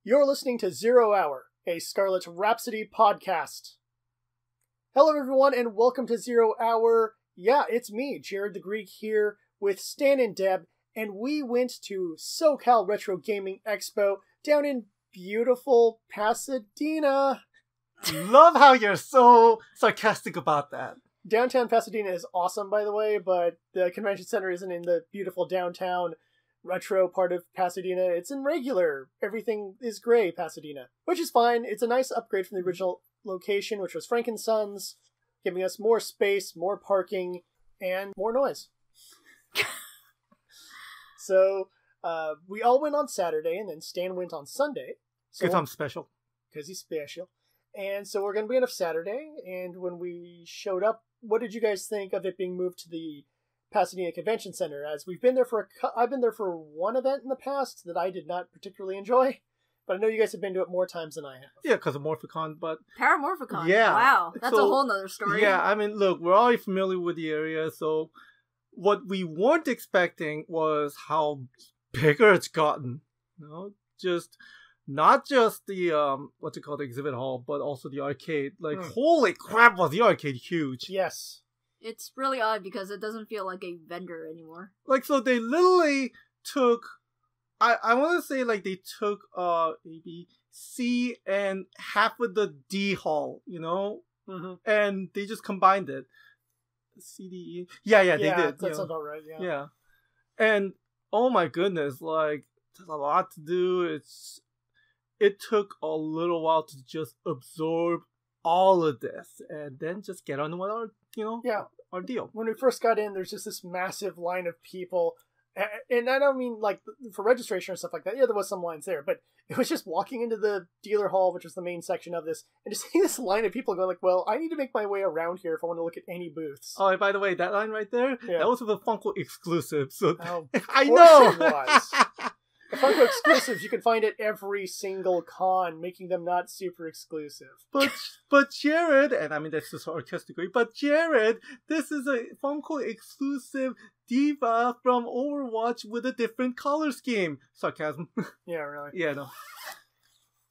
You're listening to Zero Hour, a Scarlet Rhapsody podcast. Hello everyone and welcome to Zero Hour. Yeah, it's me, Jared the Greek here with Stan and Deb, and we went to SoCal Retro Gaming Expo down in beautiful Pasadena. Love how you're so sarcastic about that. Downtown Pasadena is awesome, by the way, but the convention center isn't in the beautiful downtown retro part of Pasadena. It's in regular. Everything is gray Pasadena, which is fine. It's a nice upgrade from the original location, which was Frank & Sons, giving us more space, more parking, and more noise. So, we all went on Saturday, and then Stan went on Sunday. Because I'm special. Because he's special. And so we're going to be on Saturday, and when we showed up, what did you guys think of it being moved to the Pasadena Convention Center? As we've been there I've been there for one event in the past that I did not particularly enjoy, but I know you guys have been to it more times than I have. Yeah, because of Morphicon, but... Paramorphicon? Yeah. Wow, that's a whole nother story. Yeah, I mean, look, we're already familiar with the area, so what we weren't expecting was how bigger it's gotten. You know, not just the, the exhibit hall, but also the arcade. Like, holy crap, was the arcade huge. Yes. It's really odd because it doesn't feel like a vendor anymore. Like, so they literally took, I want to say, like, they took, maybe C and half of the D hall, you know? Mm-hmm. And they just combined it. CDE. Yeah, they did. That's about right, yeah. Yeah. And, oh my goodness, like, there's a lot to do. It took a little while to just absorb all of this and then just get on with our, our deal. When we first got in, there's just this massive line of people. And I don't mean, like, for registration or stuff like that. Yeah, there was some lines there, but it was just walking into the dealer hall, which was the main section of this, and just seeing this line of people going like, well, I need to make my way around here if I want to look at any booths. Oh, and by the way, that line right there, that was the Funko exclusive. So I know! It was. The Funko exclusives, you can find at every single con, making them not super exclusive. But Jared, and I mean that's just artistically, but Jared, this is a Funko exclusive diva from Overwatch with a different color scheme. Sarcasm. Yeah, really. Yeah, no.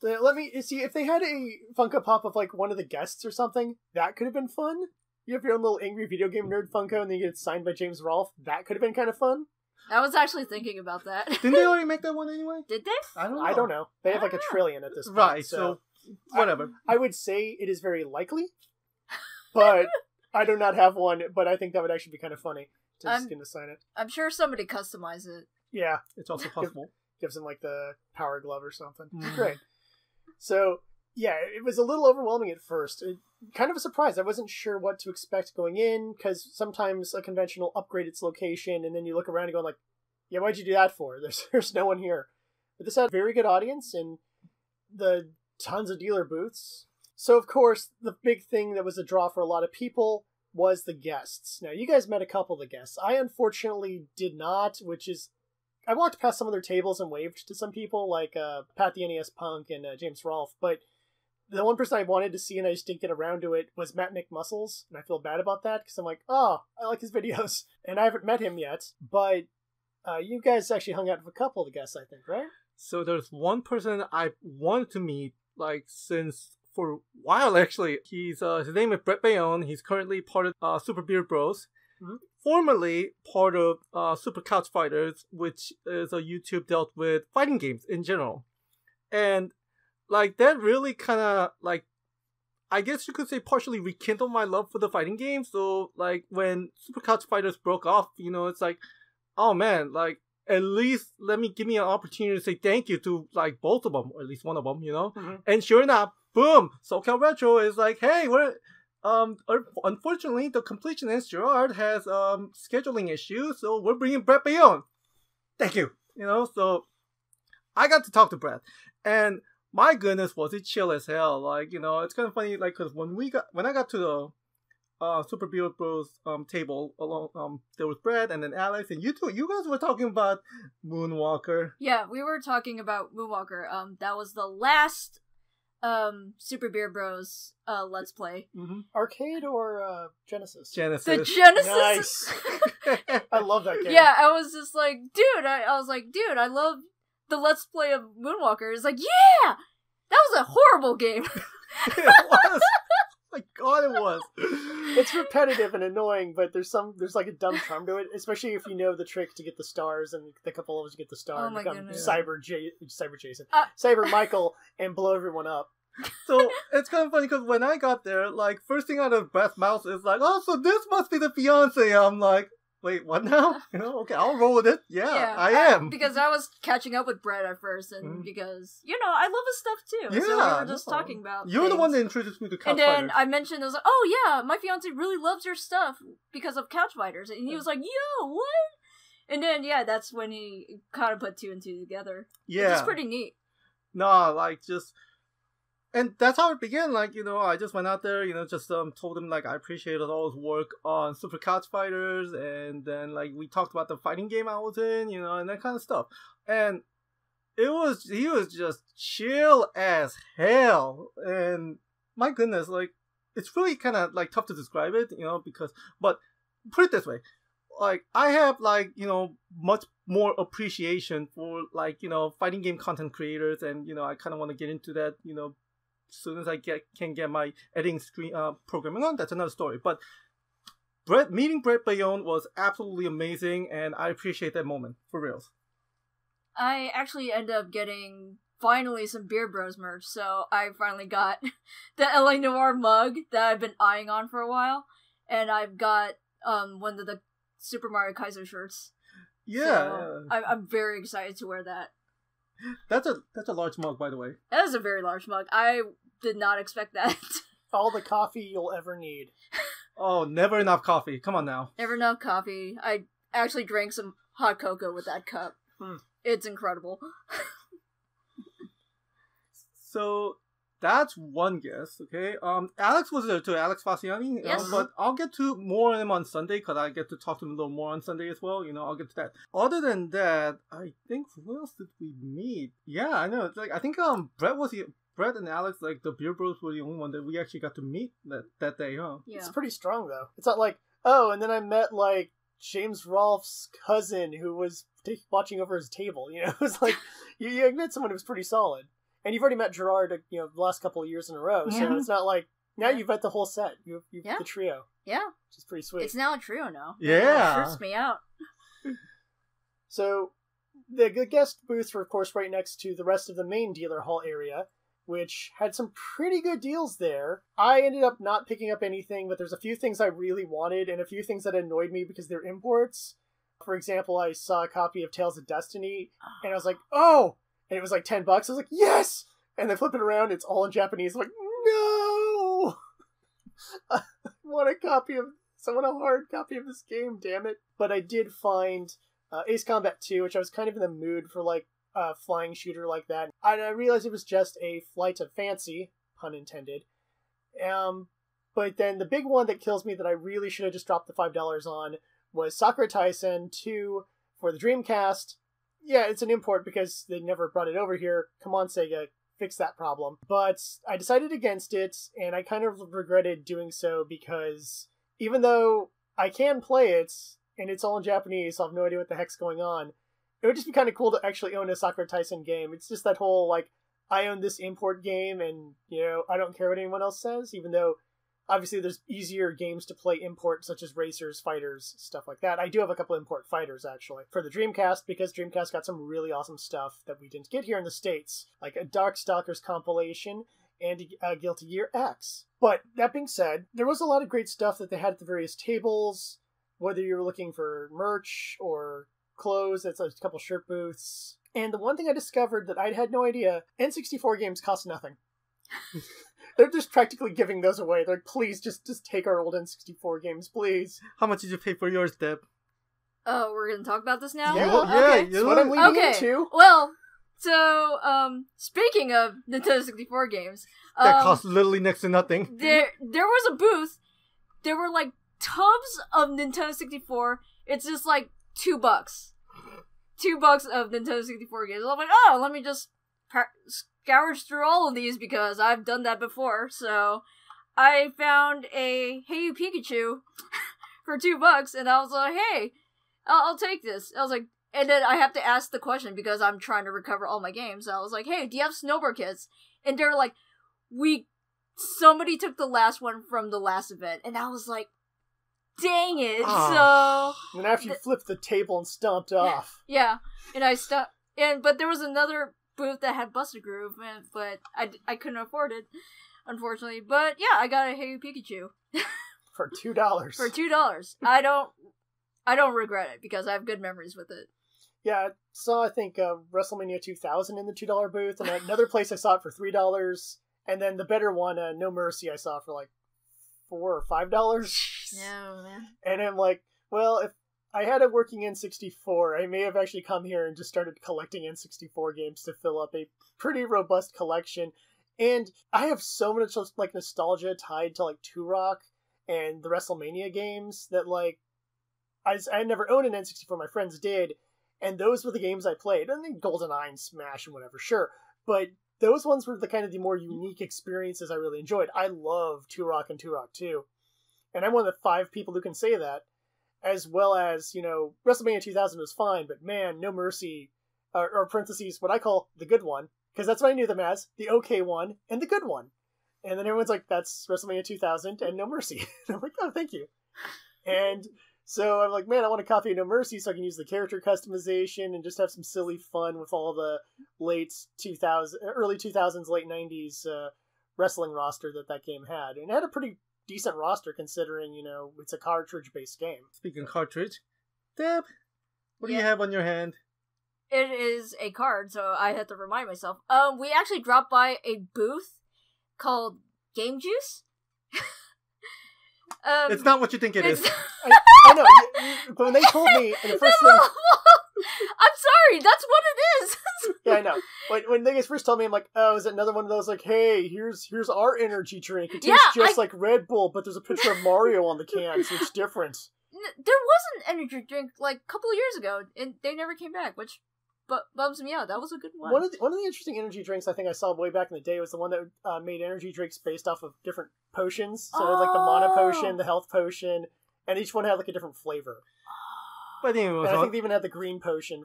Let me see, if they had a Funko Pop of like one of the guests or something, that could have been fun. You have your own little angry video game nerd Funko and then you get it signed by James Rolfe. That could have been kind of fun. I was actually thinking about that. Didn't they already make that one anyway? Did they? I don't know. They have like a trillion at this point. Right, so whatever. I would say it is very likely, but I do not have one, but I think that would actually be kind of funny to just get to sign it. I'm sure somebody customized it. Yeah. It's also possible. Gives him like the power glove or something. Great. So, yeah, it was a little overwhelming at first. Kind of a surprise. I wasn't sure what to expect going in, because sometimes a convention will upgrade its location, and then you look around and go like, yeah, why'd you do that for? There's no one here. But this had a very good audience, and the tons of dealer booths. So, of course, the big thing that was a draw for a lot of people was the guests. Now, you guys met a couple of the guests. I unfortunately did not, which is... I walked past some of their tables and waved to some people, like Pat the NES Punk and James Rolfe, but the one person I wanted to see and I just didn't get around to it was Matt McMuscles, and I feel bad about that because I'm like, oh, I like his videos. And I haven't met him yet, but you guys actually hung out with a couple of the guests, I think, right? So there's one person I wanted to meet, like, since for a while, actually. His name is Brett Bayonne. He's currently part of Super Beard Bros. Mm-hmm. Formerly part of Super Couch Fighters, which is a YouTube dealt with fighting games in general. And like, that really kind of, like, I guess you could say partially rekindled my love for the fighting game. So, like, when Super Couch Fighters broke off, it's like, oh man, like, at least give me an opportunity to say thank you to, like, both of them, or at least one of them, Mm-hmm. And sure enough, boom, SoCal Retro is like, hey, unfortunately, the completionist, Gerard, has, scheduling issues, so we're bringing Brett Bayonne. Thank you. So I got to talk to Brett, and my goodness, was it chill as hell. Like, it's kind of funny, like, because when I got to the Super Beard Bros table, along, there was Brett and then Alex, and you guys were talking about Moonwalker. Yeah, we were talking about Moonwalker. That was the last Super Beard Bros Let's Play. Mm-hmm. Arcade or Genesis? Genesis. The Genesis. Nice. I love that game. Yeah, I was just like, dude, I love the Let's Play of Moonwalker. It's like, yeah! That was a horrible game. It was. My God, it was. It's repetitive and annoying, but there's like a dumb charm to it, especially if you know the trick to get the stars, and the couple of us get the star and become Cyber Michael and blow everyone up. So it's kind of funny because when I got there, like, first thing out of Brett's mouth is like, "Oh, so this must be the fiance." I'm like, "Wait, what now?" Okay, I'll roll with it. Yeah, I am. Because I was catching up with Brett at first, and because, I love his stuff too. So we were just talking about You're the one that introduced me to Couch And then Fighters. I mentioned, I was like, oh yeah, my fiance really loves your stuff because of Couch Fighters. And he was like, yo, what? And then, that's when he kind of put two and two together. Yeah. It's pretty neat. No, like, just... And that's how it began. Like, I just went out there, just told him, like, I appreciated all his work on Super Couch Fighters, and then, like, we talked about the fighting game I was in, and that kind of stuff. And he was just chill as hell. And my goodness, like, it's really kind of, like, tough to describe it, but put it this way. Like, I have, like, much more appreciation for, like, fighting game content creators, and, I kind of want to get into that, as soon as I can get my editing screen programming on. That's another story. But meeting Brett Bayonne was absolutely amazing, and I appreciate that moment, for reals. I actually ended up getting finally some Beer Bros merch, so I finally got the LA Noire mug that I've been eyeing on for a while, and I've got one of the Super Mario Kaiser shirts. Yeah, so I'm very excited to wear that. That's a large mug, by the way. That is a very large mug. I did not expect that. All the coffee you'll ever need. Oh, never enough coffee. Come on now. Never enough coffee. I actually drank some hot cocoa with that cup. It's incredible. So that's one guess, okay? Alex was there too, Alex Fasciani. Yes. But I'll get to more of him on Sunday, because I get to talk to him a little more on Sunday as well. I'll get to that. Other than that, I think, who else did we meet? Yeah, I know. It's like, I think Brett and Alex, like, the Beer Bros were the only one that we actually got to meet that day, huh? Yeah. It's pretty strong, though. It's not like, oh, and then I met, like, James Rolfe's cousin who was watching over his table. It was like, you met someone who was pretty solid. And you've already met Gerard, the last couple of years in a row, so it's not like, now you've met the whole set. You've the trio. Yeah. Which is pretty sweet. It's now a trio now. Yeah. It trips me out. So, the guest booths were, of course, right next to the rest of the main dealer hall area, which had some pretty good deals there. I ended up not picking up anything, but there's a few things I really wanted, and a few things that annoyed me because they're imports. For example, I saw a copy of Tales of Destiny, and I was like, oh! And it was like $10. I was like, yes! And then flip it around, it's all in Japanese. I'm like, no! I want a hard copy of this game, damn it. But I did find Ace Combat 2, which I was kind of in the mood for, like, a flying shooter like that. And I realized it was just a flight of fancy, pun intended. But then the big one that kills me that I really should have just dropped the $5 on was Sakura Taisen 2 for the Dreamcast. Yeah, it's an import because they never brought it over here. Come on, Sega, fix that problem. But I decided against it, and I kind of regretted doing so because even though I can play it, and it's all in Japanese, so I have no idea what the heck's going on, it would just be kind of cool to actually own a Sakura Taisen game. It's just that whole, like, I own this import game, and, I don't care what anyone else says, even though obviously there's easier games to play import, such as racers, fighters, stuff like that. I do have a couple import fighters, actually, for the Dreamcast, because Dreamcast got some really awesome stuff that we didn't get here in the States, like a Darkstalkers compilation and a Guilty Gear X. But that being said, there was a lot of great stuff that they had at the various tables, whether you were looking for merch or clothes. That's a couple shirt booths. And the one thing I discovered that I had no idea, N64 games cost nothing. They're just practically giving those away. They're like, please, just take our old N64 games, please. How much did you pay for yours, Deb? Oh, we're gonna talk about this now? Yeah, Okay. That's what I'm leading into. Well, so, speaking of Nintendo 64 games... that cost literally next to nothing. There was a booth. There were, like, tubs of Nintendo 64. It's just, like, $2. $2 of Nintendo 64 games. I'm like, oh, let me just scourge through all of these because I've done that before. So I found a Hey You Pikachu for $2, and I was like, hey, I'll take this. I was like, And then I have to ask the question because I'm trying to recover all my games. I was like, hey, do you have snowboard kits? And they're like, somebody took the last one from the last event. And I was like, dang it. Oh. So... And then after you flipped the table and stomped off. Yeah. And I stopped. But there was another booth that had Busted Groove, but I couldn't afford it, unfortunately. But yeah, I got a Hey Pikachu. For $2. For $2. I don't regret it because I have good memories with it. Yeah, I saw, I think, WrestleMania 2000 in the $2 booth, and another place I saw it for $3, and then the better one, No Mercy, I saw for like $4 or $5. No, man. And I'm like, well, if I had a working N64, I may have actually come here and just started collecting N64 games to fill up a pretty robust collection. And I have so much like nostalgia tied to like Turok and the WrestleMania games that like I never owned an N64, my friends did, and those were the games I played. I think GoldenEye and Smash and whatever, sure, but those ones were the kind of the more unique experiences I really enjoyed. I love Turok and Turok 2, and I'm one of the 5 people who can say that, as well as, you know, WrestleMania 2000 was fine, but man, No Mercy, or parentheses, what I call the good one, because that's what I knew them as, the okay one and the good one. And then everyone's like, that's WrestleMania 2000 and No Mercy. And I'm like, oh, thank you. And so I'm like, man, I want a copy of No Mercy so I can use the character customization and just have some silly fun with all the early 2000s, late 90s wrestling roster that game had. And it had a pretty decent roster considering, you know, it's a cartridge-based game. Speaking of cartridge, Deb, what do you have on your hand? It is a card, so I had to remind myself. We actually dropped by a booth called Game Juice. It's not what you think it is. I know, but when they told me, and the first thing... I'm sorry, that's what it is. Yeah, I know. When they guys first told me, I'm like, oh, is it another one of those, like, hey, here's our energy drink. It tastes just like Red Bull, but there's a picture of Mario on the can, so it's different. There was an energy drink, like, a couple of years ago, and they never came back, which bums me out. That was a good one. One of the interesting energy drinks I think I saw way back in the day was the one that made energy drinks based off of different potions. So it was like the mana potion, the health potion, and each one had like a different flavor. But anyway, and I think they even had the green potion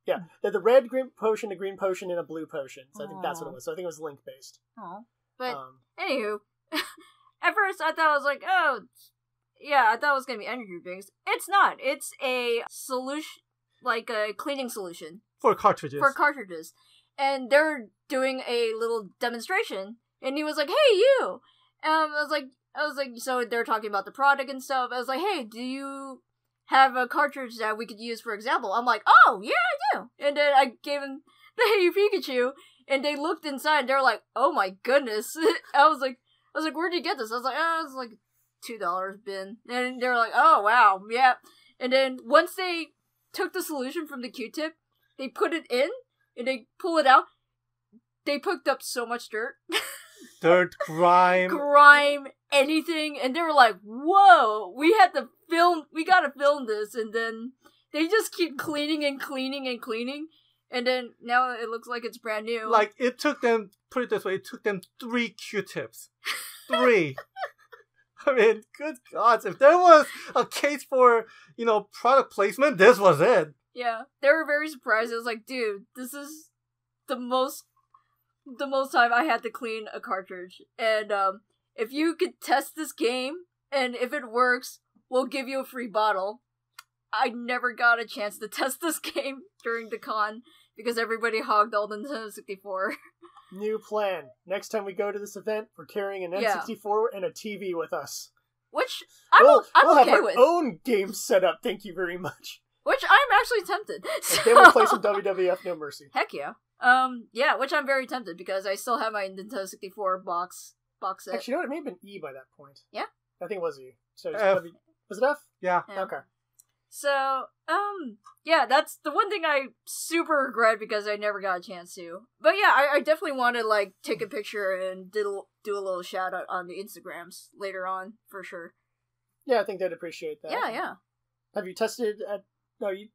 they had the red green potion, a green potion, and a blue potion. So I think that's what it was. So I think it was link based. Oh, but anywho, at first I thought I was like, oh, yeah, I thought it was gonna be energy drinks. It's not. It's a solution. Like a cleaning solution. For cartridges. And they're doing a little demonstration. And he was like, hey, you! I was like, so they're talking about the product and stuff. I was like, hey, do you have a cartridge that we could use for example? I'm like, oh, yeah, I do. And then I gave him the Hey Pikachu. And they looked inside and they're like, oh my goodness. I was like, where'd you get this? I was like, oh, it's like $2 bin. And they're like, oh, wow, yeah. And then once they took the solution from the Q-tip, they put it in, and they pull it out. They picked up so much dirt. Dirt, grime, anything, and they were like, whoa, we gotta film this, and then they just keep cleaning and cleaning and cleaning, and then now it looks like it's brand new. Like, it took them, put it this way, it took them 3 Q-tips. 3. I mean, good gods, if there was a case for, you know, product placement, this was it. Yeah, they were very surprised. It was like, dude, this is the most time I had to clean a cartridge. And, if you could test this game, and if it works, we'll give you a free bottle. I never got a chance to test this game during the con, because everybody hogged all the Nintendo 64. New plan. Next time we go to this event, we're carrying an N64 and a TV with us. Which I'm we'll okay have with. Our own game set up, thank you very much. Which I'm actually tempted. And then we'll play some WWF No Mercy. Heck yeah. Yeah, which I'm very tempted because I still have my Nintendo 64 box set. Actually, you know what? It may have been E by that point. Yeah? I think it was E. So F. Was it F? Yeah. Okay. So, yeah, that's the one thing I super regret because I never got a chance to. But yeah, I definitely want to, like, take a picture and do a little shout out on the Instagrams later on, for sure. Yeah, I think they'd appreciate that. Yeah. Have you tested at... No, do you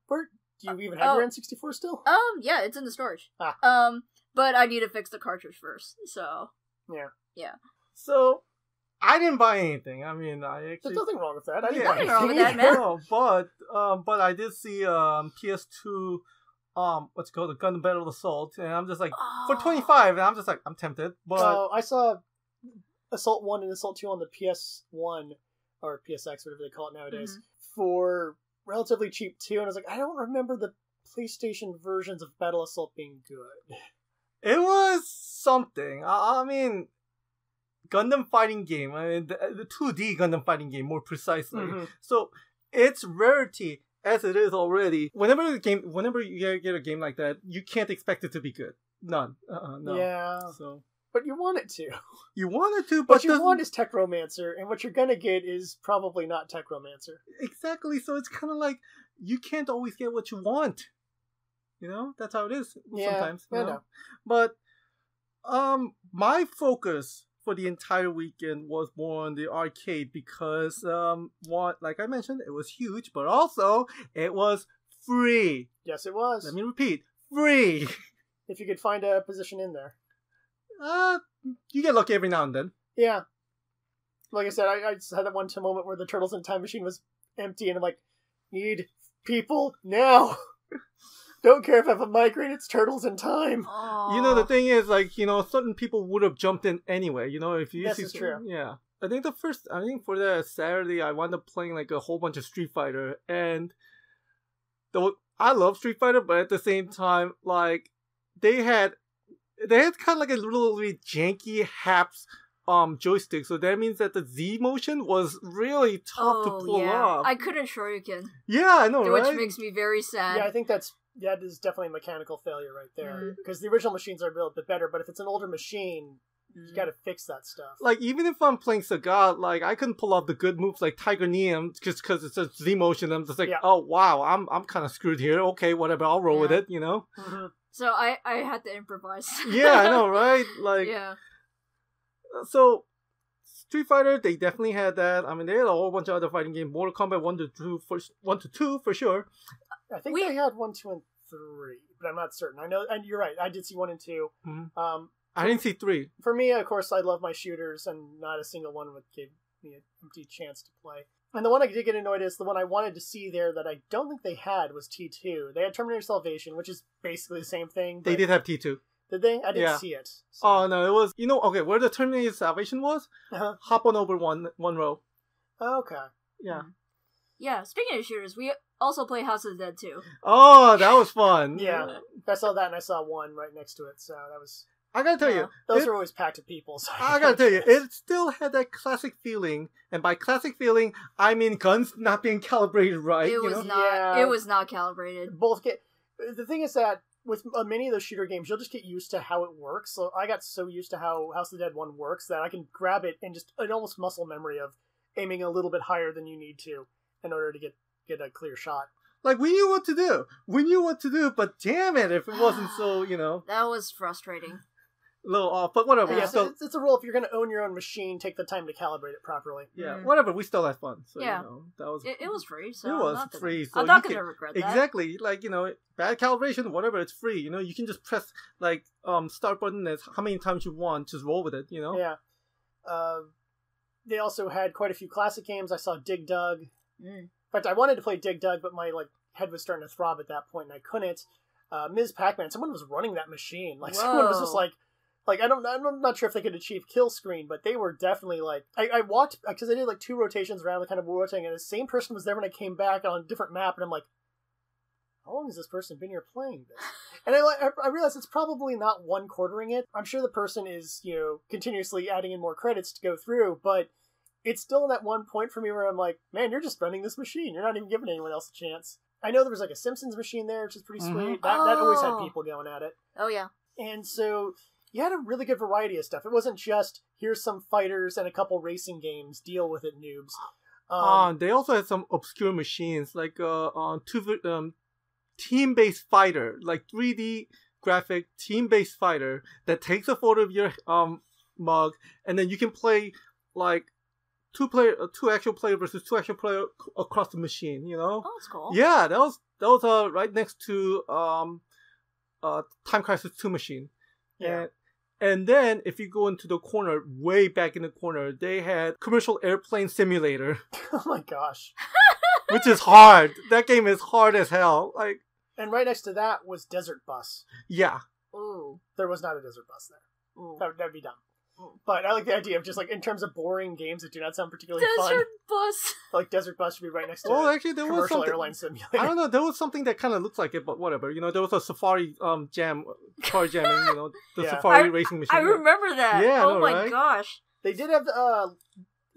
even have your N64 still? Yeah, it's in the storage. But I need to fix the cartridge first, so... Yeah. Yeah. So, I didn't buy anything. I mean, I actually... There's nothing wrong with that. I didn't Yeah. buy Nothing wrong with anything. that, man. No, but I did see PS2 what's it called, the Gundam Battle Assault, and I'm just like for 25, and I'm just like I'm tempted, but I saw Assault 1 and Assault 2 on the PS1 or PSX, whatever they call it nowadays, for relatively cheap too, and I was like, I don't remember the PlayStation versions of Battle Assault being good. it was something. I mean, Gundam fighting game. I mean, the 2D Gundam fighting game, more precisely. So its rarity, as it is already, whenever you get a game like that, you can't expect it to be good. None. No. Yeah. So. But you want it to. You want it to, but what you want is Tech Romancer, and what you're gonna get is probably not Tech Romancer. Exactly. So it's kind of like you can't always get what you want. You know, that's how it is sometimes. You know? But my focus for the entire weekend was more on the arcade because like I mentioned, it was huge, but also it was free. Yes, it was. Let me repeat, free. If you could find a position in there. You get lucky every now and then. Yeah. Like I said, I just had that one moment where the Turtles in Time machine was empty, and I'm like, need people now. Don't care if I have a migraine, it's Turtles in Time. Aww. You know, the thing is, like, you know, certain people would have jumped in anyway, you know, if you This is true. Yeah. I think for the Saturday, I wound up playing like a whole bunch of Street Fighter, and I love Street Fighter, but at the same time, like, they had kind of like a little bit janky haps joystick, so that means that the Z motion was really tough to pull off. I couldn't Shoryuken. Yeah, I know, right? Which makes me very sad. Yeah, I think that is definitely a mechanical failure right there. Because the original machines are a little bit better, but if it's an older machine, you gotta fix that stuff. Like, even if I'm playing Sagat, like, I couldn't pull off the good moves like Tiger Neum just because it's a Z motion. I'm just like, oh wow, I'm kind of screwed here. Okay, whatever, I'll roll with it, you know? So I had to improvise. Yeah, I know, right? Like, yeah. So, Street Fighter, they definitely had that. I mean, they had a whole bunch of other fighting games. Mortal Kombat 1 to 2 for sure. I think they had 1, 2, and 3, but I'm not certain. I know, and you're right. I did see 1 and 2. I didn't see 3. For me, of course, I love my shooters, and not a single one gave me an empty chance to play. And the one I did get annoyed is the one I wanted to see there that I don't think they had was T2. They had Terminator Salvation, which is basically the same thing. They did have T2. Did they? I didn't see it. So. Oh, no, it was, you know, okay, where the Terminator Salvation was, hop on over one row. Okay. Yeah. Yeah, speaking of shooters, we also play House of the Dead too. Oh, that was fun. Yeah. I saw that and I saw 1 right next to it, so that was... I gotta tell you. Those are always packed with people. So I gotta tell you, it still had that classic feeling, and by classic feeling, I mean guns not being calibrated right. It was not. It was not calibrated. The thing is that with many of those shooter games, you'll just get used to how it works. So I got so used to how House of the Dead 1 works that I can grab it and just an almost muscle memory of aiming a little bit higher than you need to in order to get a clear shot. Like, we knew what to do. We knew what to do, but damn it, if it wasn't so, you know. That was frustrating. A little off, but whatever. Yeah, it's a rule. If you're going to own your own machine, take the time to calibrate it properly. Yeah, whatever. We still had fun. So, yeah, you know, that was it was free. So it was free. So I'm not going to regret that. Exactly. Like, you know, bad calibration, whatever. It's free. You know, you can just press like start button as how many times you want. Just roll with it. You know. Yeah. They also had quite a few classic games. I saw Dig Dug. In fact, I wanted to play Dig Dug, but my head was starting to throb at that point, and I couldn't. Ms. Pac-Man. Someone was running that machine. Like, someone was just like, I'm not sure if they could achieve kill screen, but they were definitely I walked, because I did 2 rotations around the kind of rotating, and the same person was there when I came back on a different map, and I'm like, how long has this person been here playing this? And I realized it's probably not one quartering it. I'm sure the person is, you know, continuously adding in more credits to go through, but it's still that one point for me where I'm like, man, you're just running this machine. You're not even giving anyone else a chance. I know there was a Simpsons machine there, which is pretty sweet. That always had people going at it. Oh, yeah. And so you had a really good variety of stuff. It wasn't just, here's some fighters and a couple racing games, deal with it, noobs. They also had some obscure machines, like team-based fighter, like 3D graphic team-based fighter that takes a photo of your mug, and then you can play like two actual player versus 2 actual player across the machine. You know? Oh, that's cool. Yeah, that was right next to Time Crisis 2 machine. Yeah. And then, if you go into the corner, way back in the corner, they had Commercial Airplane Simulator. Oh my gosh. Which is hard. That game is hard as hell. Like, and right next to that was Desert Bus. Yeah. Ooh. There was not a Desert Bus there. Ooh. That would be dumb. But I like the idea of just like in terms of boring games that do not sound particularly fun. Desert Bus. Like Desert Bus should be right next to actually, there was Commercial something. Airline Simulator. I don't know. There was something that kind of looks like it, but whatever. There was a Safari car jamming. The Safari racing machine. I remember that. Yeah. Oh my gosh. They did have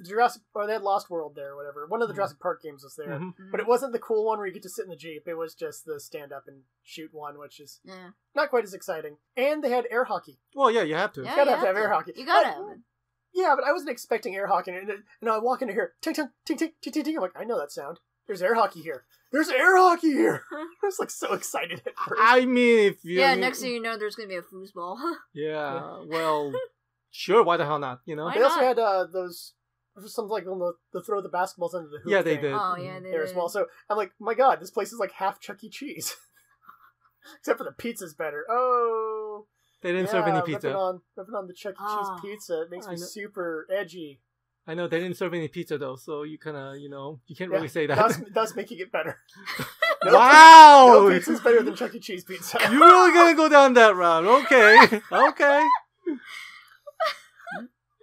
Jurassic, or they had Lost World there, or whatever. One of the Jurassic Park games was there, but it wasn't the cool one where you get to sit in the Jeep. It was just the stand up and shoot one, which is not quite as exciting. And they had air hockey. Well, yeah, you have to. Yeah, you gotta have air hockey. You gotta have it. Yeah, but I wasn't expecting air hockey, and I walk into here, ting ting ting ting ting ting ting. I'm like, I know that sound. There's air hockey here. There's air hockey here. I was like so excited at first. I mean, if you next thing you know, there's gonna be a foosball. Yeah. Well, sure. Why the hell not? They also had those. Something like the throw the basketballs under the hoop. Yeah, they thing did. Oh yeah, they there did. as well. So I'm like, my God, this place is like half Chuck E. Cheese. Except for the pizza's better. Oh. They didn't serve any pizza. Ripping on the Chuck E. Cheese pizza. It makes me super edgy. I know, they didn't serve any pizza though, so you kind of, you can't really say that. Thus making it better. Wow! No pizza's better than Chuck E. Cheese pizza. You're really gonna go down that route. Okay. Okay.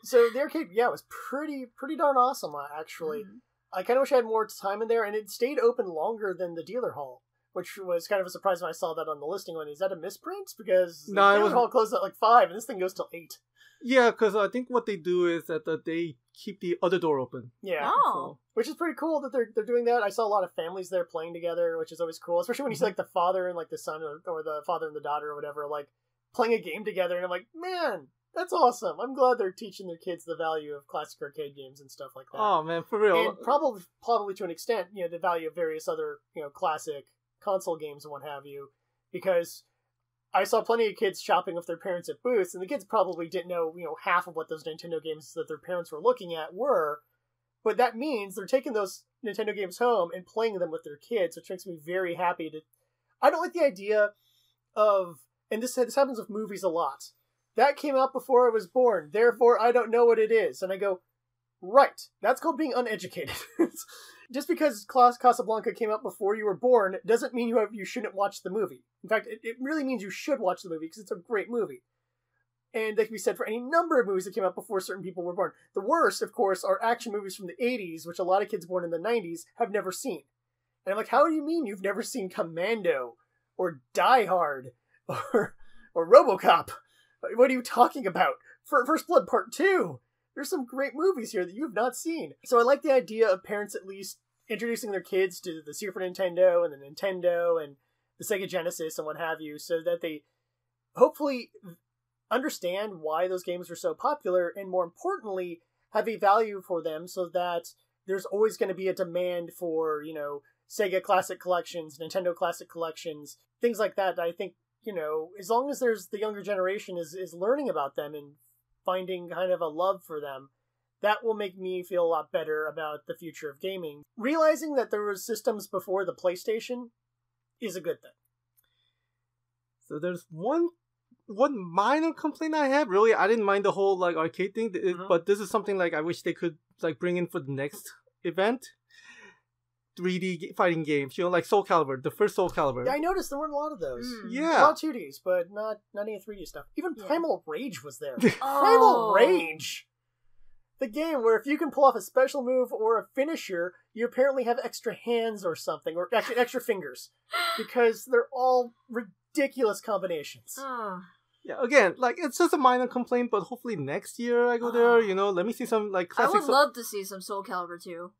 So the arcade, it was pretty darn awesome, actually. I kind of wish I had more time in there, and it stayed open longer than the dealer hall, which was kind of a surprise when I saw that on the listing. Is that a misprint? Because the dealer hall closed at like 5, and this thing goes till 8. Yeah, because I think what they do is that they keep the other door open. Yeah. Oh. Which is pretty cool that they're doing that. I saw a lot of families there playing together, which is always cool, especially when you see like the father and like the son, or the father and the daughter or whatever, like playing a game together, and I'm like, man, that's awesome. I'm glad they're teaching their kids the value of classic arcade games and stuff like that. Oh man, for real. And probably to an extent, the value of various other, classic console games and what have you, because I saw plenty of kids shopping with their parents at booths, and the kids probably didn't know, half of what those Nintendo games that their parents were looking at were, but that means they're taking those Nintendo games home and playing them with their kids, which makes me very happy I don't like the idea of, and this happens with movies a lot, that came out before I was born, therefore I don't know what it is. And I go, right, that's called being uneducated. Just because Casablanca came out before you were born doesn't mean you shouldn't watch the movie. In fact, it really means you should watch the movie because it's a great movie. And that can be said for any number of movies that came out before certain people were born. The worst, of course, are action movies from the 80s, which a lot of kids born in the 90s have never seen. And I'm like, how do you mean you've never seen Commando? Or Die Hard? Or RoboCop? What are you talking about? First Blood Part 2! There's some great movies here that you've not seen. So I like the idea of parents at least introducing their kids to the Super Nintendo and the Nintendo and the Sega Genesis and what have you, so that they hopefully understand why those games are so popular, and more importantly, have a value for them, so that there's always going to be a demand for, Sega Classic Collections, Nintendo Classic Collections, things like that. I think, as long as there's the younger generation is learning about them and finding kind of a love for them, that will make me feel a lot better about the future of gaming. Realizing that there were systems before the PlayStation is a good thing. So there's one minor complaint I have. Really, I didn't mind the whole arcade thing, but this is something I wish they could bring in for the next event. 3D fighting games, like Soul Calibur, the first Soul Calibur. Yeah, I noticed there weren't a lot of those. Yeah. A lot of 2Ds, but not any 3D stuff. Even Primal Rage was there. Primal Rage! The game where if you can pull off a special move or a finisher, you apparently have extra hands or something, or actually extra fingers. Because they're all ridiculous combinations. Yeah, again, it's just a minor complaint, but hopefully next year I go there, let me see some, classic... I would love to see some Soul Calibur 2.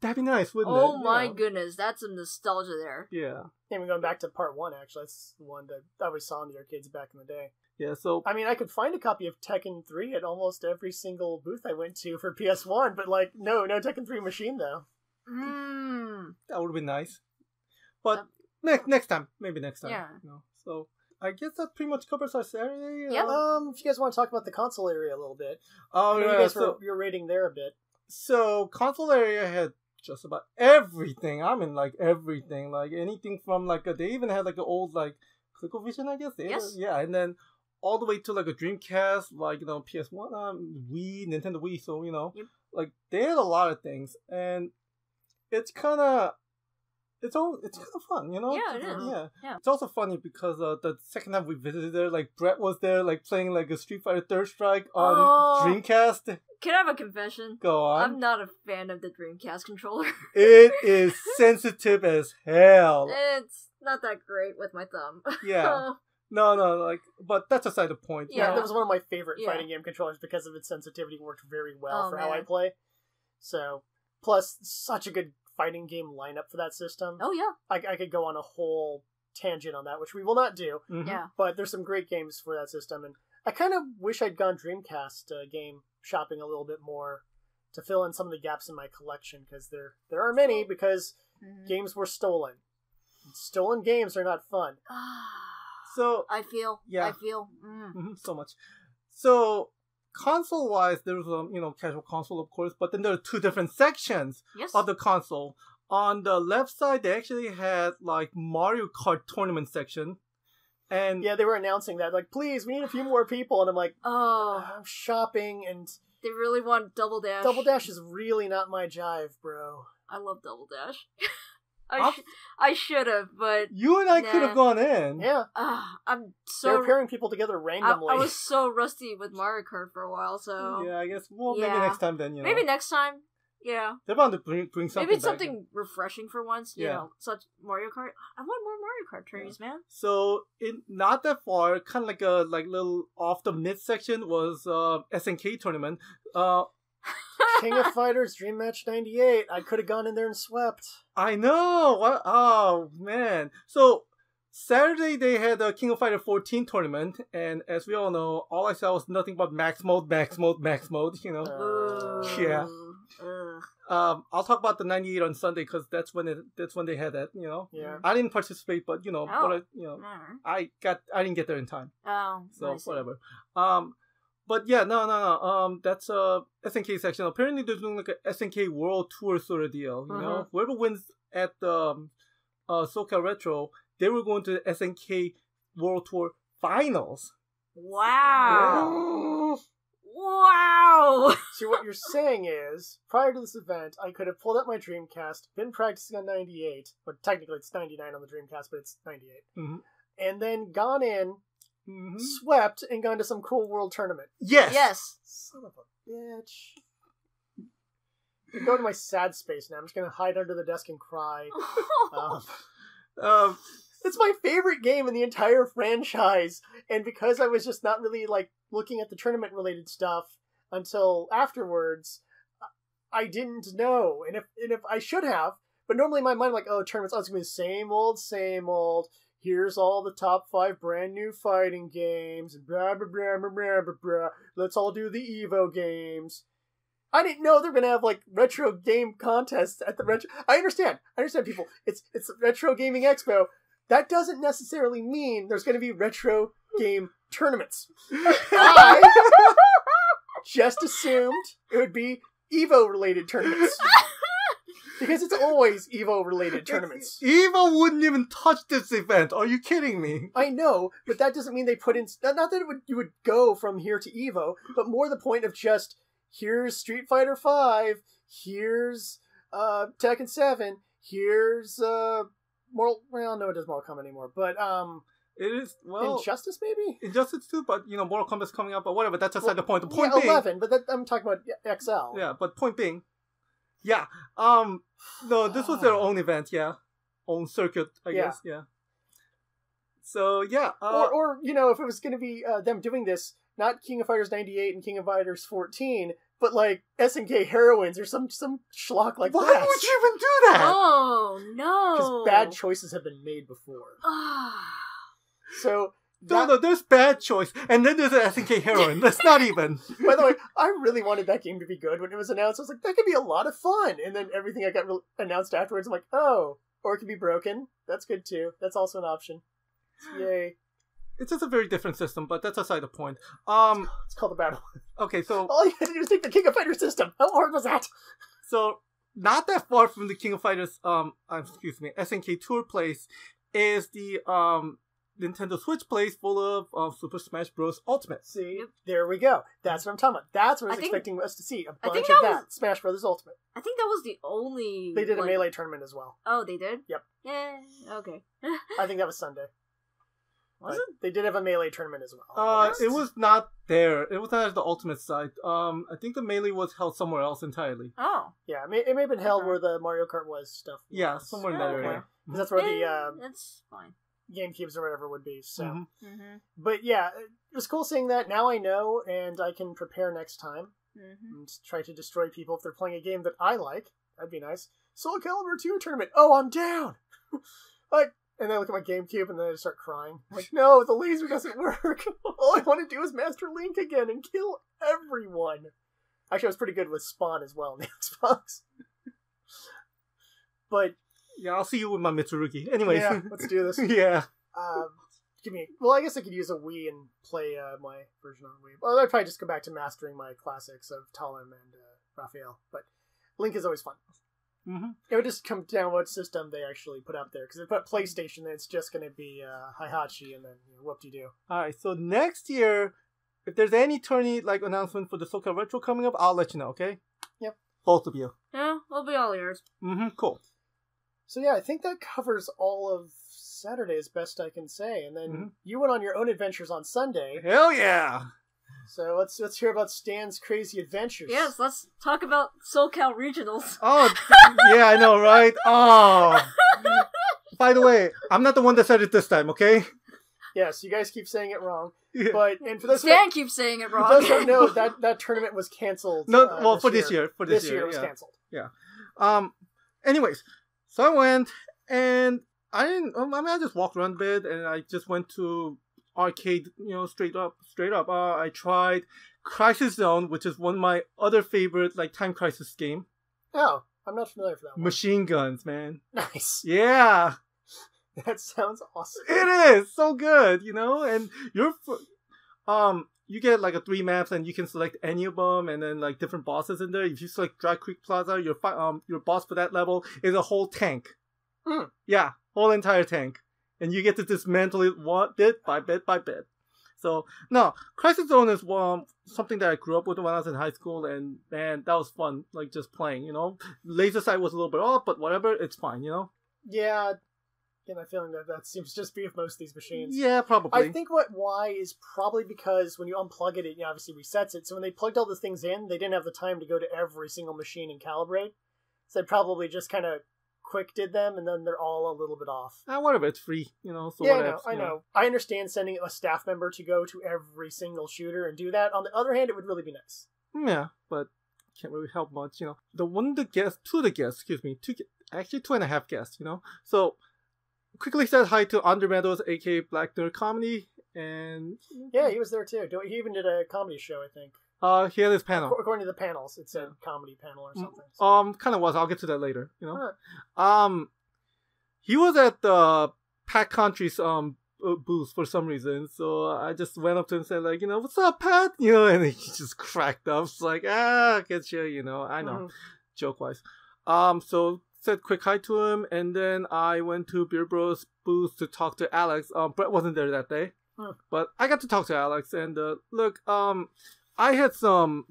That'd be nice, wouldn't it? Oh my goodness, that's some nostalgia there. Yeah. Even going back to part 1, actually, that's the one that I always saw in the arcades back in the day. Yeah, so... I mean, I could find a copy of Tekken 3 at almost every single booth I went to for PS1, but, no Tekken 3 machine, though. That would be nice. But next time. Maybe next time. Yeah. So, I guess that pretty much covers our Saturday. Yep. If you guys want to talk about the console area a little bit. Oh, yeah. You guys you're rating there a bit. So, console area had just about everything. I mean, everything. Anything from, they even had, an old, ColecoVision, I guess? Yes. Yeah, and then all the way to like a Dreamcast, like PS1, Wii, Nintendo Wii. So like they had a lot of things, and it's kind of fun, Yeah, it is. Yeah. It's also funny because the second time we visited there, like Brett was there, like playing like a Street Fighter Third Strike on Dreamcast. Can I have a confession? Go on. I'm not a fan of the Dreamcast controller. It is sensitive as hell. It's not that great with my thumb. Yeah. No, but that's aside the point. Yeah, that was one of my favorite fighting game controllers because of its sensitivity. Worked very well for how I play. So, plus, such a good fighting game lineup for that system. Oh, yeah. I could go on a whole tangent on that, which we will not do. Mm-hmm. Yeah. But there's some great games for that system, and I kind of wish I'd gone Dreamcast game shopping a little bit more to fill in some of the gaps in my collection, because there are many, because games were stolen. Stolen games are not fun. So I feel. so much. So console-wise, there was casual console, of course, but then there are two different sections of the console. On the left side, they actually had like Mario Kart tournament section, and yeah, they were announcing that, like, please, we need a few more people, and I'm like, oh, I'm shopping, and they really want Double Dash. Double Dash is really not my jive, bro. I love Double Dash. I should have, but you and I could have gone in. Yeah, I'm so. They're pairing people together randomly. I was so rusty with Mario Kart for a while, so yeah, I guess. Well, maybe next time then. Maybe next time. Yeah. They're bound to bring something. Maybe it's back. something refreshing for once. You know, such Mario Kart. I want more Mario Kart tourneys, man. So not that far, kind of like a little off the mid section was SNK tournament. King of Fighters Dream Match 98. I could have gone in there and swept. I know. What? Oh man. So Saturday they had the King of Fighter 14 tournament, and as we all know, all I saw was nothing but max mode. Yeah. I'll talk about the 98 on Sunday because that's when they had that. Yeah. I didn't participate, but I didn't get there in time. Oh. So whatever. But yeah, no. That's SNK section. Apparently, they're doing like a SNK World Tour sort of deal. You know, whoever wins at the SoCal Retro, they were going to the SNK World Tour Finals. Wow! Wow! See, what you're saying is, prior to this event, I could have pulled up my Dreamcast, been practicing on 98, but technically it's 99 on the Dreamcast, but it's 98, and then gone in. Swept and gone to some cool world tournament. Yes. Son of a bitch. I go to my sad space now. I'm just gonna hide under the desk and cry. It's my favorite game in the entire franchise, and because I was just not really like looking at the tournament related stuff until afterwards, I didn't know. And if I should have, but normally in my mind, I'm like, oh, tournaments, it's gonna be the same old. Here's all the top 5 brand new fighting games, and blah, blah, blah, blah, blah, blah, blah. Let's all do the Evo games. I didn't know they're going to have, like, retro game contests at the retro... I understand, people. It's the Retro Gaming Expo. That doesn't necessarily mean there's going to be retro game tournaments. I just assumed it would be Evo-related tournaments. Because it's always Evo-related tournaments. Evo wouldn't even touch this event. Are you kidding me? I know, but that doesn't mean they put in... Not that you would go from here to Evo, but more the point of just, here's Street Fighter 5, here's Tekken 7, here's Mortal... Well, no, it doesn't Mortal Kombat anymore, but... It is, well... Injustice, maybe? Injustice too, but, Mortal Kombat's coming up, but whatever, that's aside the point. The point being... being... 11, but I'm talking about XL. Yeah, but point being... Yeah. No, this was their own event, own circuit, I guess, So, yeah. Or if it was going to be them doing this, not King of Fighters 98 and King of Fighters 14, but like SNK Heroines or some schlock like that. Why would you even do that? Oh, no. Because bad choices have been made before. So... No, there's bad choice, and then there's an SNK Heroine. That's not even. By the way, I really wanted that game to be good when it was announced. I was like, that could be a lot of fun. And then everything I got announced afterwards, I'm like, oh, or it could be broken. That's good too. That's also an option. Yay. It's just a very different system, but that's aside the point. It's called the battle. Okay, so... All you had to do was take the King of Fighters system. How hard was that? So, not that far from the King of Fighters, SNK Tour place is the, Nintendo Switch place full of Super Smash Bros. Ultimate. See, there we go. That's what I'm talking about. That's what I was expecting us to see. A bunch of that. Smash Brothers Ultimate. I think that was the only... They did a Melee tournament as well. Oh, they did? Yep. Yeah, okay. I think that was Sunday. Was it? They did have a Melee tournament as well. It was not there. It was not at the Ultimate side. I think the Melee was held somewhere else entirely. Oh. Yeah, it may have been held where the Mario Kart was stuff. Yeah, somewhere in that area. Because that's where the that's fine. GameCubes or whatever would be. So, Mm-hmm. But yeah, it was cool seeing that. Now I know, and I can prepare next time and try to destroy people if they're playing a game that I like. That'd be nice. Soul Calibur 2 tournament. Oh, I'm down. And then I look at my GameCube and then I just start crying. I'm like, no, the laser doesn't work. All I want to do is Master Link again and kill everyone. Actually, I was pretty good with Spawn as well on the Xbox. But yeah, I'll see you with my Mitsurugi. Anyways. Yeah, let's do this. Yeah. Well, I guess I could use a Wii and play my version on Wii. Well, I'd probably just go back to mastering my classics of Talim and Raphael. But Link is always fun. It would just come down what system they actually put out there. Because if they put PlayStation, then it's just going to be Heihachi and then whoop-de-doo. Alright, so next year, if there's any tourney announcement for the SoCal Retro coming up, I'll let you know, okay? Yep. Both of you. Yeah, we'll be all ears. Cool. So yeah, I think that covers all of Saturday as best I can say. And then you went on your own adventures on Sunday. Hell yeah! So let's hear about Stan's crazy adventures. Yes, let's talk about SoCal Regionals. Oh, yeah, I know, right? Oh. By the way, I'm not the one that said it this time, okay? Yes, you guys keep saying it wrong. Yeah. And for those Stan keeps saying it wrong. For those who don't know, that tournament was canceled. No, for this year. For this year it was canceled. Yeah. Anyways, so I went and I just walked around a bit and I just went to arcade, straight up. I tried Crisis Zone, which is one of my other favorite Time Crisis game. Oh, I'm not familiar with that one. Machine guns, man. Nice. Yeah. That sounds awesome. It is so good, and you get 3 maps and you can select any of them and then different bosses in there. If you select Dry Creek Plaza, your boss for that level is a whole tank. Yeah, whole entire tank. And you get to dismantle it bit by bit by bit. So, no, Crisis Zone is something that I grew up with when I was in high school, and man, that was fun, just playing, Laser sight was a little bit off, but whatever, it's fine, Yeah, get my feeling that seems to just be with most of these machines. Yeah, probably. I think why is probably because when you unplug it, it obviously resets it. So when they plugged all the things in, they didn't have the time to go to every single machine and calibrate. So they probably just kind of quick did them, and then they're all a little bit off. Whatever, it's free, So yeah, I know. I understand sending a staff member to go to every single shooter and do that. On the other hand, it would really be nice. Yeah, but can't really help much, The one the guest, two of the guests, actually 2.5 guests, So quickly said hi to Andre Meadows, aka Black Nerd Comedy, and yeah, he was there too. He even did a comedy show, I think. He had his panel. According to the panels, it said comedy panel or something. Kind of was. I'll get to that later. He was at the Pat Country's booth for some reason, so I just went up to him and said "What's up, Pat?" And he just cracked up. It's get you. I know, joke wise. So said quick hi to him, and then I went to Beer Bros booth to talk to Alex. Brett wasn't there that day, but I got to talk to Alex, and look, I had some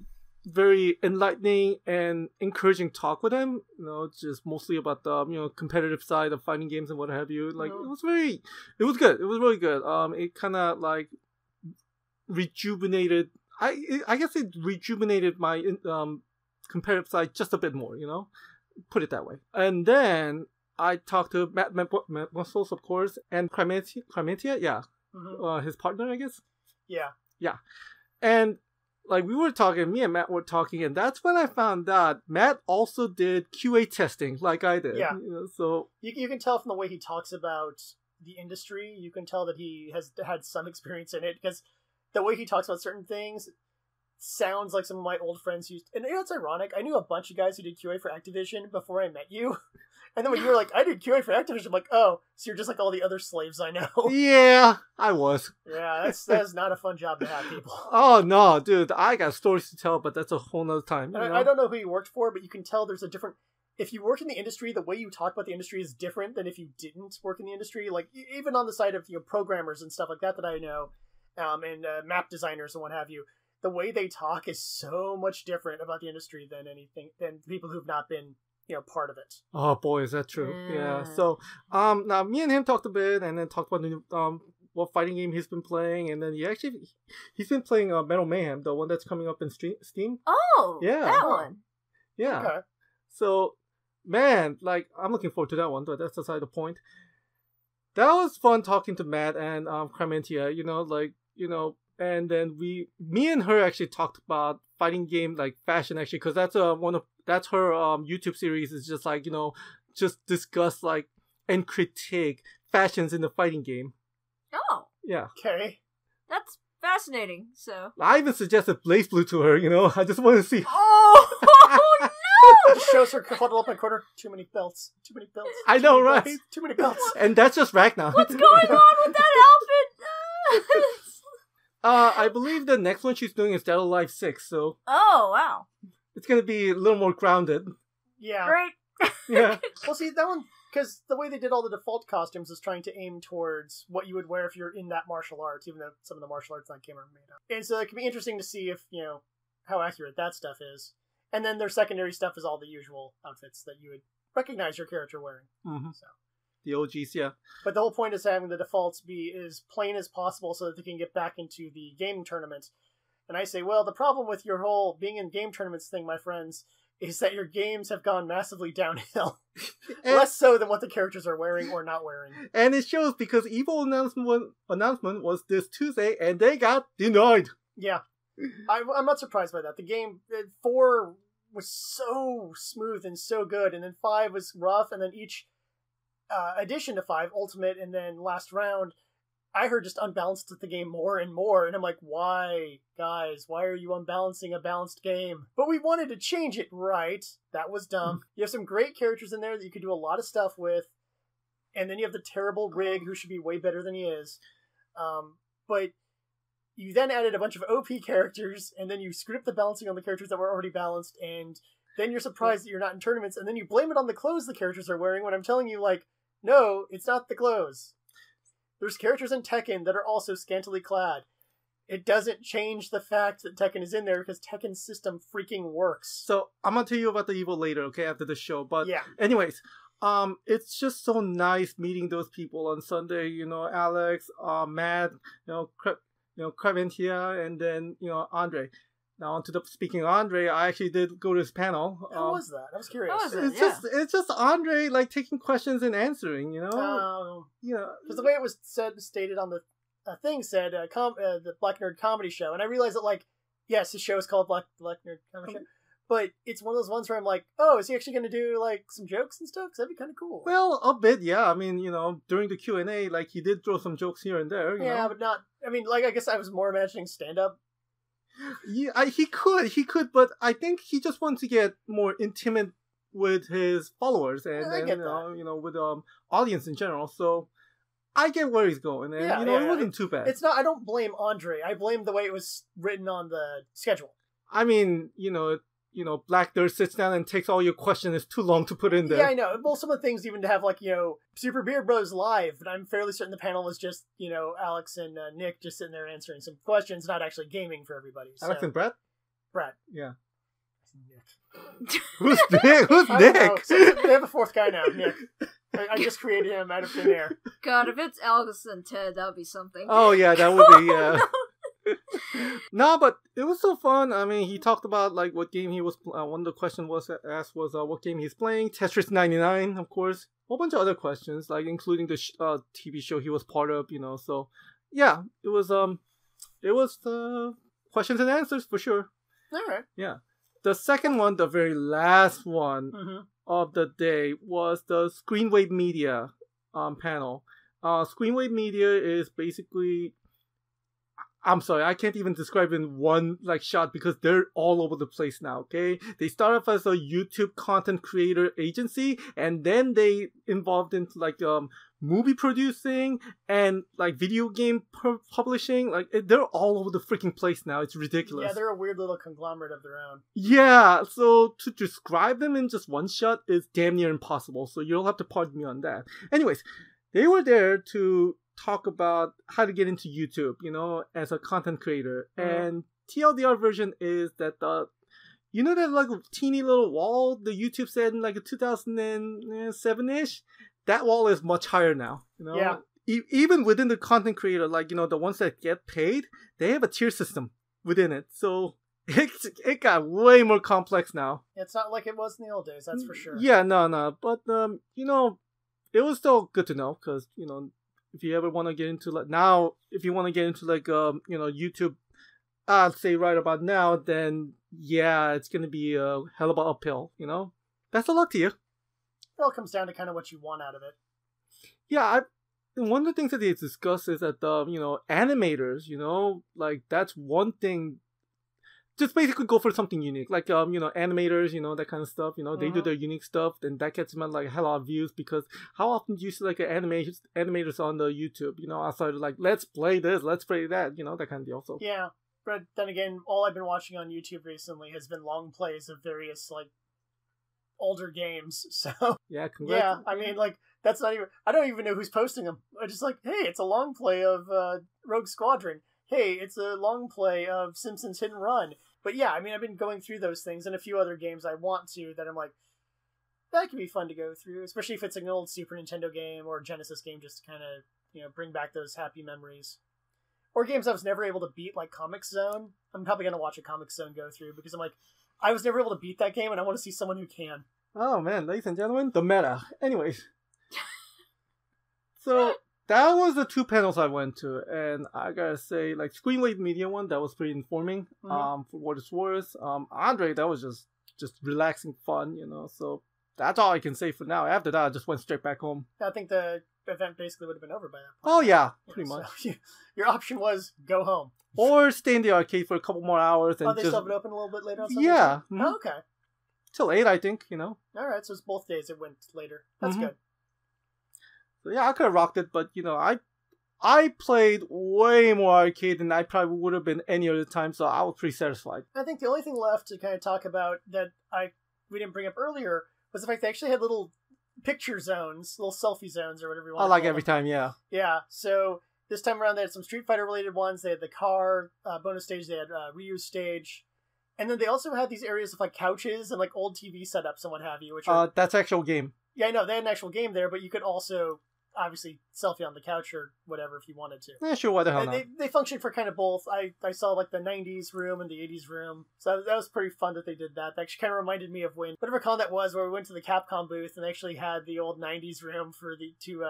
very enlightening and encouraging talk with him, just mostly about the, competitive side of fighting games and what have you. It was good. It was really good. It kind of rejuvenated, I guess it rejuvenated my competitive side just a bit more, put it that way. And then I talked to Matt Muscles, of course, and Clementia, yeah. His partner, I guess. Yeah. And we were talking, me and Matt were talking, and that's when I found out Matt also did QA testing like I did. Yeah. So you can tell from the way he talks about the industry, you can tell that he has had some experience in it, because the way he talks about certain things sounds like some of my old friends used. And it's ironic. I knew a bunch of guys who did QA for Activision before I met you. And then when you were like, I did QA for Activision, I'm like, oh, so you're just like all the other slaves I know. Yeah, I was. Yeah, that's not a fun job to have, people. Oh, no, dude, I got stories to tell, but that's a whole nother time. I don't know who you worked for, but you can tell there's a different if you work in the industry, the way you talk about the industry is different than if you didn't work in the industry. Like, even on the side of, programmers and stuff like that I know, and map designers and what have you, the way they talk is so much different about the industry than people who've not been, part of it. Oh boy, is that true? Yeah. So, now me and him talked a bit, and then talked about the what fighting game he's been playing, and then he's been playing Metal Mayhem, the one that's coming up in Steam. Oh, yeah, that one. Yeah. Okay. So, man, like, I'm looking forward to that one, but that's aside the point. That was fun talking to Matt and Clementia, and then me and her actually talked about fighting game, like, fashion, actually, because that's that's her YouTube series, is just like, just discuss, like, and critique fashions in the fighting game. Oh. Yeah. Okay. That's fascinating, so. I even suggested Blaze Blue to her, I just want to see. Oh, no! Just shows her huddled up in a corner. Too many belts. Too many belts. I know, right? Belts, too many belts. And that's just Ragnar. What's going on with that outfit? I believe the next one she's doing is Dead or Alive 6, so. Oh, wow. It's gonna be a little more grounded. Yeah. Great. Yeah. Well, see, that one, because the way they did all the default costumes is trying to aim towards what you would wear if you're in that martial arts, even though some of the martial arts on game are made up. And so it can be interesting to see if, how accurate that stuff is. And then their secondary stuff is all the usual outfits that you would recognize your character wearing. Mm-hmm. So. The OGs, yeah. But the whole point is having the defaults be as plain as possible so that they can get back into the game tournament. And I say, well, the problem with your whole being in game tournaments thing, my friends, is that your games have gone massively downhill. Less so than what the characters are wearing or not wearing. And it shows because EVO announcement was this Tuesday, and they got denied. Yeah. I'm not surprised by that. The game, 4 was so smooth and so good, and then 5 was rough, and then each addition to 5, Ultimate, and then Last Round, I heard just unbalanced the game more and more, and I'm like, why, guys? Why are you unbalancing a balanced game? But we wanted to change it, right? That was dumb. You have some great characters in there that you could do a lot of stuff with, and then you have the terrible Rig, who should be way better than he is. But you then added a bunch of OP characters, and then you screwed up the balancing on the characters that were already balanced, and then you're surprised that you're not in tournaments, and then you blame it on the clothes the characters are wearing, when I'm telling you, like, no, it's not the clothes. There's characters in Tekken that are also scantily clad. It doesn't change the fact that Tekken is in there because Tekken's system freaking works. So I'm gonna tell you about the EVO later, okay, after the show. But yeah. Anyways, it's just so nice meeting those people on Sunday. Alex, Matt, Clementia, and then Andre. Now, speaking of Andre, I actually did go to his panel. How was that? I was curious. It's just Andre, like, taking questions and answering, Because the way it was stated on the thing said, the Black Nerd Comedy Show, and I realized that, like, yes, his show is called Black Nerd Comedy Show, but it's one of those ones where I'm like, oh, is he actually going to do, like, some jokes and stuff? Because that'd be kind of cool. Well, a bit, yeah. I mean, during the Q&A, like, he did throw some jokes here and there. You know? But not, I mean, like, I guess I was more imagining stand-up. Yeah, he could, but I think he just wants to get more intimate with his followers and with audience in general. So I get where he's going, and it wasn't too bad. It's not. I don't blame Andre. I blame the way it was written on the schedule. I mean, Black Nerd sits down and takes all your questions. It's too long to put in there. Yeah, I know. Well, some of the things even to have, like, Super Beard Bros live, but I'm fairly certain the panel was just, Alex and Nick just sitting there answering some questions, not actually gaming for everybody. So. Alex and Brett? Brett. Yeah. Nick. Who's Nick? Who's Nick? So they have a fourth guy now, Nick. I just created him out of thin air. God, if it's Alex and Ted, that would be something. Oh, yeah, that would be, yeah. No, but it was so fun. I mean, he talked about, like, what game he was. One of the questions was asked was what game he's playing. Tetris 99, of course. A whole bunch of other questions, like including the TV show he was part of. So yeah, it was questions and answers for sure. All right. Yeah. The second one, the very last one of the day, was the Screenwave Media panel. Screenwave Media is basically, I'm sorry, I can't even describe in one like shot because they're all over the place now, okay? They started off as a YouTube content creator agency, and then they involved into like movie producing and like video game publishing. Like they're all over the freaking place now. It's ridiculous. Yeah, they're a weird little conglomerate of their own. Yeah, so to describe them in just one shot is damn near impossible. So you'll have to pardon me on that. Anyways, they were there to talk about how to get into YouTube, you know, as a content creator. And TLDR version is that you know that like teeny little wall the YouTube said in like 2007-ish? That wall is much higher now, you know? Yeah. Even within the content creator, like, you know, the ones that get paid, they have a tier system within it. So it got way more complex now. It's not like it was in the old days, that's for sure. Yeah, no. But, you know, it was still good to know because, you know, if you ever want to get into like now, if you want to get into like, you know, YouTube, I'd say right about now, then yeah, it's going to be a hell of an uphill, you know? Best of luck to you. It all comes down to kind of what you want out of it. Yeah, one of the things that they discuss is that, you know, animators, you know, like that's one thing. Just basically go for something unique, like you know, animators, you know, that kind of stuff. You know, they do their unique stuff, and that gets them like a hell of views. Because how often do you see like animators on the YouTube? You know, outside of like let's play this, let's play that, you know, that kind of deal. So yeah, but then again, all I've been watching on YouTube recently has been long plays of various like older games. So yeah, yeah, I mean, like that's not even. I don't even know who's posting them. I just like, hey, it's a long play of Rogue Squadron. Hey, it's a long play of Simpsons Hit and Run. But yeah, I mean, I've been going through those things and a few other games I want to that I'm like, that could be fun to go through, especially if it's an old Super Nintendo game or Genesis game, just to kind of, you know, bring back those happy memories. Or games I was never able to beat, like Comic Zone. I'm probably going to watch a Comic Zone go through because I'm like, I was never able to beat that game and I want to see someone who can. Oh man, ladies and gentlemen, the meta. Anyways. So that was the two panels I went to, and I gotta say, like Screenwave Media one, that was pretty informing. For what it's worth. Andre, that was just relaxing fun, you know. So that's all I can say for now. After that, I just went straight back home. I think the event basically would have been over by that Oh point. yeah, pretty much. So your option was go home or stay in the arcade for a couple more hours. And they still have it open a little bit later on Sunday? Yeah. Oh, okay. Till 8, I think. You know. All right, so it's both days it went later. That's good. So yeah, I could have rocked it, but you know, I played way more arcade than I probably would have been any other time, so I was pretty satisfied. I think the only thing left to kind of talk about that we didn't bring up earlier was the fact they actually had little picture zones, little selfie zones or whatever you want to call them. Every time, yeah. Yeah, so this time around they had some Street Fighter related ones. They had the car bonus stage, they had Ryu stage, and then they also had these areas of like couches and like old TV setups and what have you. Which that's actual game. Yeah, I know they had an actual game there, but you could also obviously selfie on the couch or whatever if you wanted to. Yeah, sure, why the hell not? They function for kind of both. I saw like the 90s room and the 80s room, so that was pretty fun that they did that. That actually kind of reminded me of when whatever con that was where we went to the Capcom booth and they actually had the old 90s room for to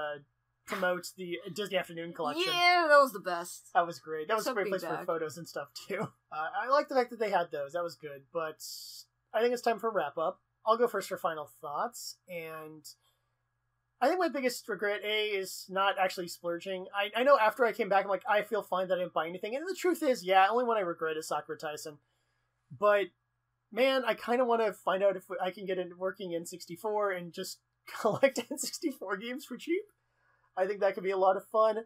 promote the Disney Afternoon collection. Yeah, that was the best. That was great. That was a great place for photos and stuff too. I like the fact that they had those. That was good. But I think it's time for a wrap up. I'll go first for final thoughts, and I think my biggest regret, is not actually splurging. I know after I came back, I'm like, I feel fine that I didn't buy anything. And the truth is, yeah, only one I regret is Sakura Tyson. But, man, I kind of want to find out if I can get a working N64 and just collect N64 games for cheap. I think that could be a lot of fun.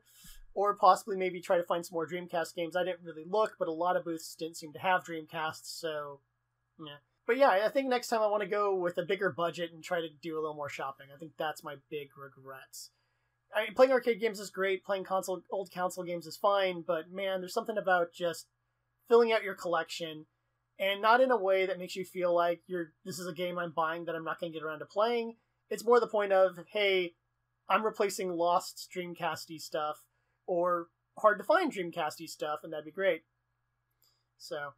Or possibly maybe try to find some more Dreamcast games. I didn't really look, but a lot of booths didn't seem to have Dreamcasts, so, yeah. But yeah, I think next time I want to go with a bigger budget and try to do a little more shopping. I think that's my big regrets. Playing arcade games is great. Playing old console games is fine. But man, there's something about just filling out your collection, and not in a way that makes you feel like this is a game I'm buying that I'm not going to get around to playing. It's more the point of, hey, I'm replacing lost Dreamcasty stuff or hard to find Dreamcasty stuff, and that'd be great. So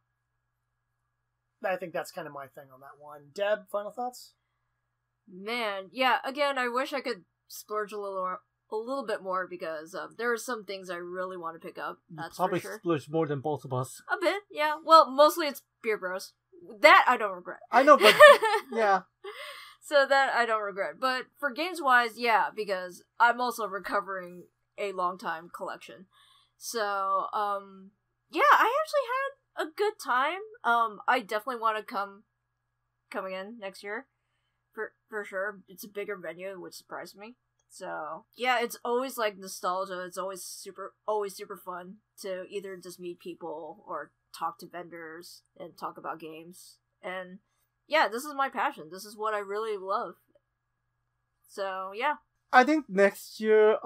I think that's kind of my thing on that one. Deb, final thoughts? Man, yeah, again, I wish I could splurge a little bit more because there are some things I really want to pick up. That's probably for sure. Splurge more than both of us. A bit, yeah. Well, mostly it's Beer Bros. That I don't regret. I know, but yeah. So that I don't regret. But for games-wise, yeah, because I'm also recovering a long-time collection. So, yeah, I actually had a good time. I definitely want to come again next year, for sure. It's a bigger venue, which surprised me. So yeah, it's always like nostalgia. It's always super fun to either just meet people or talk to vendors and talk about games. And yeah, this is my passion. This is what I really love. So yeah. I think next year,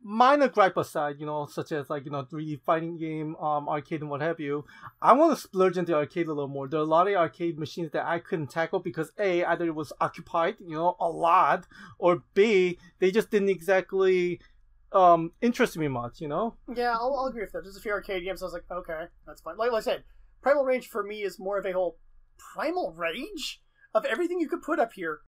minor gripe aside, such as 3D fighting game, arcade and what have you, I want to splurge into arcade a little more. There are a lot of arcade machines that I couldn't tackle because A, either it was occupied, a lot, or B, they just didn't exactly interest me much, Yeah, I'll agree with that. There's a few arcade games I was like, okay, that's fine. Like I said, Primal Rage for me is more of a whole Primal Rage? Of everything you could put up here,